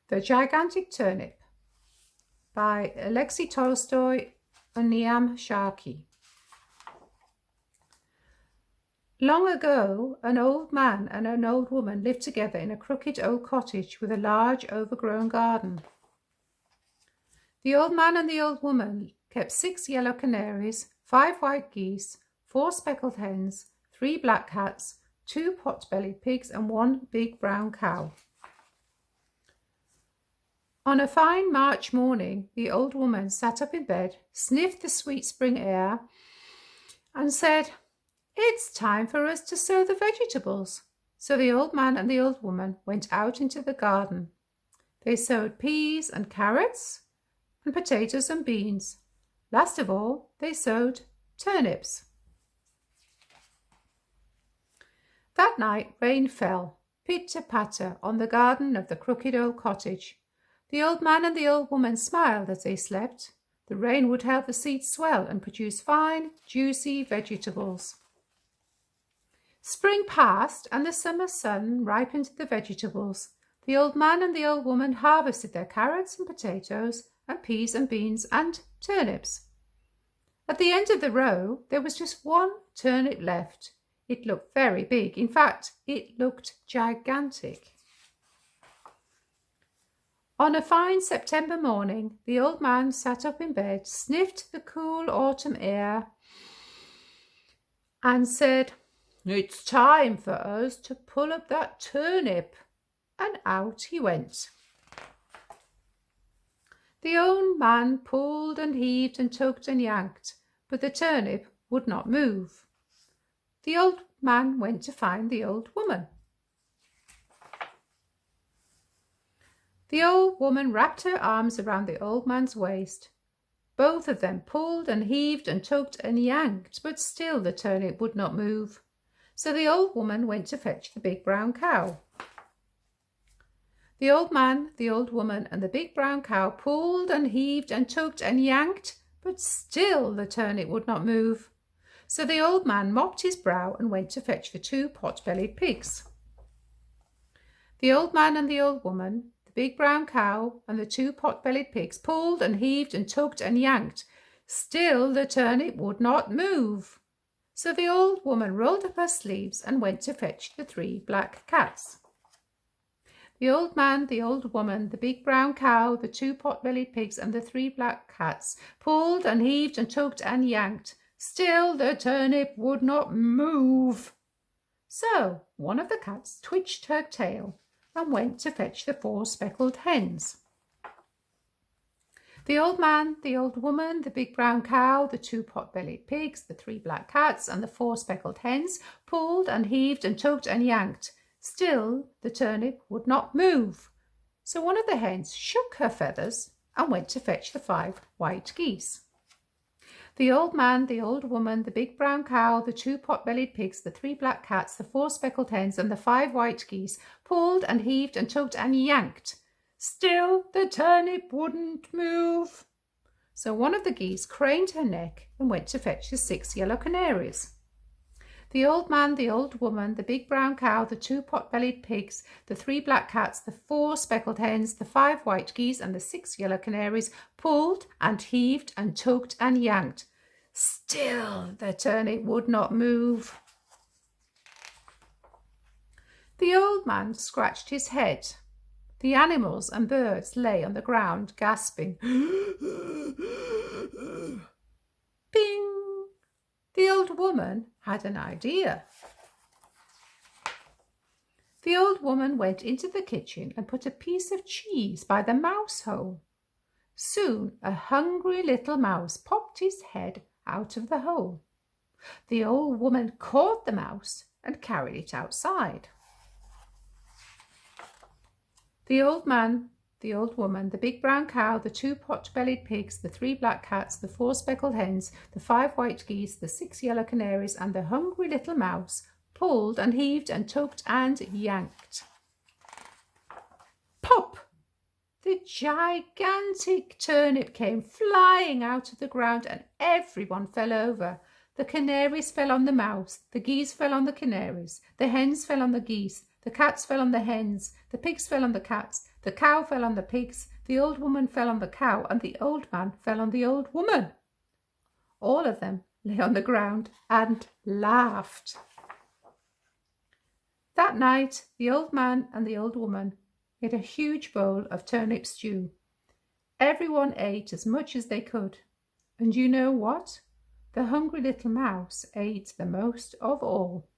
The Gigantic Turnip by Aleksei Tolstoy and Niamh Sharkey. Long ago, an old man and an old woman lived together in a crooked old cottage with a large overgrown garden. The old man and the old woman kept 6 yellow canaries, 5 white geese, 4 speckled hens, 3 black cats, 2 pot-bellied pigs and 1 big brown cow. On a fine March morning, the old woman sat up in bed, sniffed the sweet spring air, and said, "It's time for us to sow the vegetables." So the old man and the old woman went out into the garden. They sowed peas and carrots and potatoes and beans. Last of all, they sowed turnips. That night rain fell, pitter-patter, on the garden of the crooked old cottage. The old man and the old woman smiled as they slept. The rain would help the seeds swell and produce fine, juicy vegetables. Spring passed and the summer sun ripened the vegetables. The old man and the old woman harvested their carrots and potatoes and peas and beans and turnips. At the end of the row, there was just 1 turnip left. It looked very big. In fact, it looked gigantic. On a fine September morning, the old man sat up in bed, sniffed the cool autumn air, and said, "It's time for us to pull up that turnip." And out he went. The old man pulled and heaved and tugged and yanked, but the turnip would not move. The old man went to find the old woman. The old woman wrapped her arms around the old man's waist. Both of them pulled and heaved and tugged and yanked, but still the turnip would not move. So the old woman went to fetch the big brown cow. The old man, the old woman, and the big brown cow pulled and heaved and tugged and yanked, but still the turnip would not move. So the old man mopped his brow and went to fetch the 2 pot-bellied pigs. The old man and the old woman, big brown cow and the 2 pot-bellied pigs pulled and heaved and tugged and yanked. Still the turnip would not move. So the old woman rolled up her sleeves and went to fetch the 3 black cats. The old man, the old woman, the big brown cow, the 2 pot-bellied pigs and the 3 black cats pulled and heaved and tugged and yanked. Still the turnip would not move. So one of the cats twitched her tail and went to fetch the 4 speckled hens. The old man, the old woman, the big brown cow, the 2 pot-bellied pigs, the 3 black cats and the 4 speckled hens pulled and heaved and tugged and yanked. Still the turnip would not move. So one of the hens shook her feathers and went to fetch the 5 white geese. The old man, the old woman, the big brown cow, the 2 pot-bellied pigs, the 3 black cats, the 4 speckled hens and the 5 white geese pulled and heaved and tugged and yanked. Still the turnip wouldn't move. So one of the geese craned her neck and went to fetch the 6 yellow canaries. The old man, the old woman, the big brown cow, the 2 pot-bellied pigs, the 3 black cats, the 4 speckled hens, the 5 white geese and the 6 yellow canaries pulled and heaved and tugged and yanked. Still the turnip would not move. The old man scratched his head. The animals and birds lay on the ground gasping. Bing! The old woman had an idea. The old woman went into the kitchen and put a piece of cheese by the mouse hole. Soon a hungry little mouse popped his head out of the hole. The old woman caught the mouse and carried it outside. The old man, the old woman, the big brown cow, the 2 pot-bellied pigs, the 3 black cats, the 4 speckled hens, the 5 white geese, the 6 yellow canaries and the hungry little mouse pulled and heaved and tugged and yanked. Pop! The gigantic turnip came flying out of the ground and everyone fell over. The canaries fell on the mouse, the geese fell on the canaries, the hens fell on the geese, the cats fell on the hens, the pigs fell on the cats, The cow fell on the pigs, the old woman fell on the cow, and the old man fell on the old woman. All of them lay on the ground and laughed. That night, the old man and the old woman ate a huge bowl of turnip stew. Everyone ate as much as they could. And you know what? The hungry little mouse ate the most of all.